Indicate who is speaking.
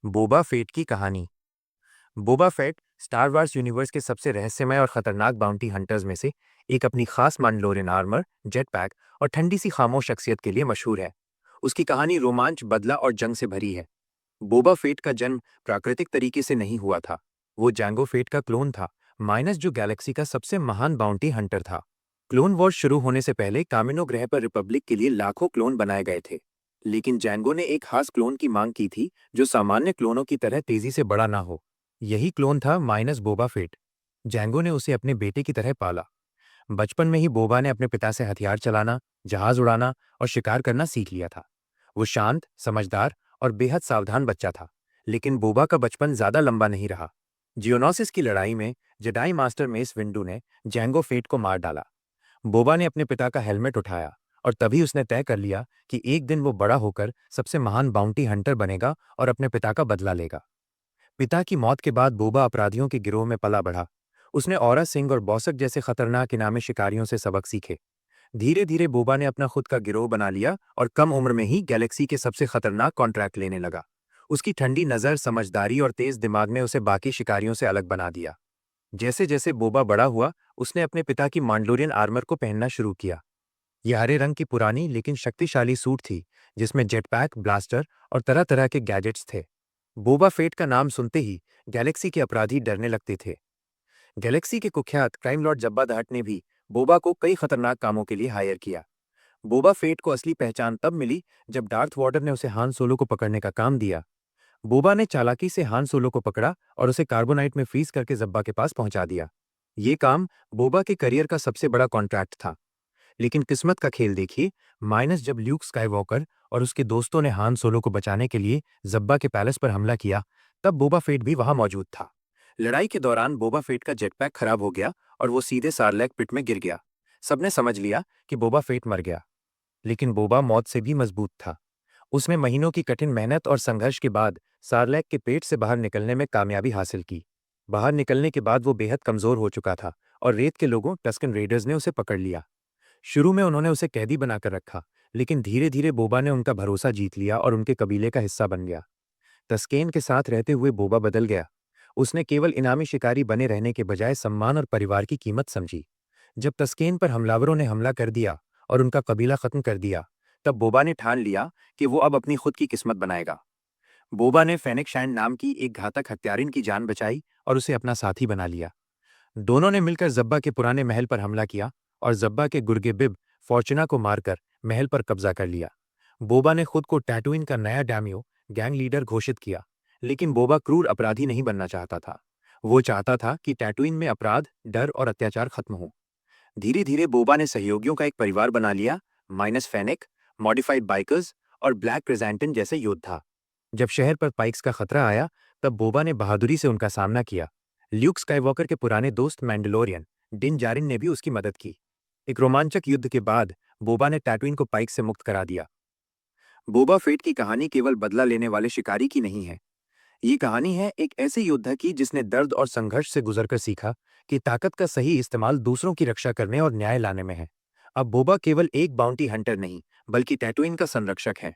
Speaker 1: Boba Fett की कहानी। Boba Fett star wars universe के सबसे रहस्यमय और खतरनाक बाउंटी हंटर्स में से एक अपनी खास मांडलोरियन आर्मर, जेट पैक और ठंडी सी खामोश शख्सियत के लिए मशहूर है। उसकी कहानी रोमांच, बदला और जंग से भरी है। बोबा फेट का जन्म प्राकृतिक तरीके से नहीं हुआ था। वो जैंगो फेट का क्लोन था, माइनस जो गैलेक्सी का सबसे महान बाउंटी हंटर था। क्लोन वॉर शुरू होने से पहले कामिनो ग्रह पर रिपब्लिक के लिए लाखों क्लोन बनाए गए थे। लेकिन जैंगो ने एक खास क्लोन की मांग की थी जो सामान्य क्लोनों की तरह तेजी से बड़ा ना हो। यही क्लोन था माइनस बोबा फेट। जैंगो ने उसे अपने बेटे की तरह पाला। बचपन में ही बोबा ने अपने पिता से हथियार चलाना, जहाज उड़ाना और शिकार करना सीख लिया था। वो शांत, समझदार और बेहद सावधान बच्चा था। लेकिन बोबा का बचपन ज्यादा लंबा नहीं रहा। जियोनोसिस की लड़ाई में जेडाई मास्टर मेस विंडू ने जैंगो फेट को मार डाला। बोबा ने अपने पिता का हेलमेट उठाया और तभी उसने तय कर लिया कि एक दिन वो बड़ा होकर सबसे महान बाउंटी हंटर बनेगा और अपने पिता का बदला लेगा। पिता की मौत के बाद बोबा अपराधियों के गिरोह में पला बढ़ा। उसने औरा सिंह और बॉसक जैसे खतरनाक इनामी शिकारियों से सबक सीखे। धीरे धीरे बोबा ने अपना खुद का गिरोह बना लिया और कम उम्र में ही गैलेक्सी के सबसे खतरनाक कॉन्ट्रैक्ट लेने लगा। उसकी ठंडी नज़र, समझदारी और तेज दिमाग ने उसे बाकी शिकारियों से अलग बना दिया। जैसे जैसे बोबा बड़ा हुआ, उसने अपने पिता की मांडलोरियन आर्मर को पहनना शुरू किया। यह हरे रंग की पुरानी लेकिन शक्तिशाली सूट थी, जिसमें जेटपैक, ब्लास्टर और तरह तरह के गैजेट्स थे। बोबा फेट का नाम सुनते ही गैलेक्सी के अपराधी डरने लगते थे। गैलेक्सी के कुख्यात क्राइम लॉर्ड जब्बा द हट ने भी बोबा को कई खतरनाक कामों के लिए हायर किया। बोबा फेट को असली पहचान तब मिली जब डार्थ वॉडर ने उसे हान सोलो को पकड़ने का काम दिया। बोबा ने चालाकी से हान सोलो को पकड़ा और उसे कार्बोनाइट में फ्रीज करके जब्बा के पास पहुंचा दिया। ये काम बोबा के करियर का सबसे बड़ा कॉन्ट्रैक्ट था। लेकिन किस्मत का खेल देखिए, माइनस जब ल्यूक स्काईवॉकर और उसके दोस्तों ने हान सोलो को बचाने के लिए जब्बा के पैलेस पर हमला किया, तब बोबा फेट भी वहां मौजूद था। लड़ाई के दौरान बोबा फेट का जेटपैक खराब हो गया और वो सीधे सारलैक पिट में गिर गया। सबने समझ लिया कि बोबा फेट मर गया। लेकिन बोबा मौत से भी मजबूत था। उसने महीनों की कठिन मेहनत और संघर्ष के बाद सारलैक के पेट से बाहर निकलने में कामयाबी हासिल की। बाहर निकलने के बाद वो बेहद कमजोर हो चुका था और रेत के लोगों, टस्कन रेडर्स ने उसे पकड़ लिया। शुरू में उन्होंने उसे कैदी बनाकर रखा, लेकिन धीरे धीरे बोबा ने उनका भरोसा जीत लिया और उनके कबीले का हिस्सा बन गया। तस्केन के साथ रहते हुए बोबा बदल गया। उसने केवल इनामी शिकारी बने रहने के बजाय सम्मान और परिवार की कीमत समझी। जब तस्केन पर हमलावरों ने हमला कर दिया और उनका कबीला खत्म कर दिया, तब बोबा ने ठान लिया कि वो अब अपनी खुद की किस्मत बनाएगा। बोबा ने फेनिक शैंड नाम की एक घातक हत्यारिन की जान बचाई और उसे अपना साथी बना लिया। दोनों ने मिलकर जब्बा के पुराने महल पर हमला किया और जब्बा के गुर्गे बिब फॉर्चुना को मारकर महल पर कब्जा कर लिया। बोबा ने खुद को टैटूइन का नया डैम्यो, गैंग लीडर घोषित किया। लेकिन बोबा क्रूर अपराधी नहीं बनना चाहता था। वो चाहता था कि टैटूइन में अपराध, डर और अत्याचार खत्म हो। धीरे धीरे बोबा ने सहयोगियों का एक परिवार बना लिया, माइनस फेनिक, मॉडिफाइड बाइकर्स और ब्लैक क्रिजेंटन जैसे योद्धा। जब शहर पर पाइक्स का खतरा आया, तब बोबा ने बहादुरी से उनका सामना किया। ल्यूक स्काईवॉकर के पुराने दोस्त मैंडलोरियन डिन जारिन ने भी उसकी मदद की। एक रोमांचक युद्ध के बाद बोबा ने टैटूइन को पाइक से मुक्त करा दिया। बोबा फेट की कहानी केवल बदला लेने वाले शिकारी की नहीं है। ये कहानी है एक ऐसे योद्धा की जिसने दर्द और संघर्ष से गुजरकर सीखा कि ताकत का सही इस्तेमाल दूसरों की रक्षा करने और न्याय लाने में है। अब बोबा केवल एक बाउंटी हंटर नहीं, बल्कि टैटूइन का संरक्षक है।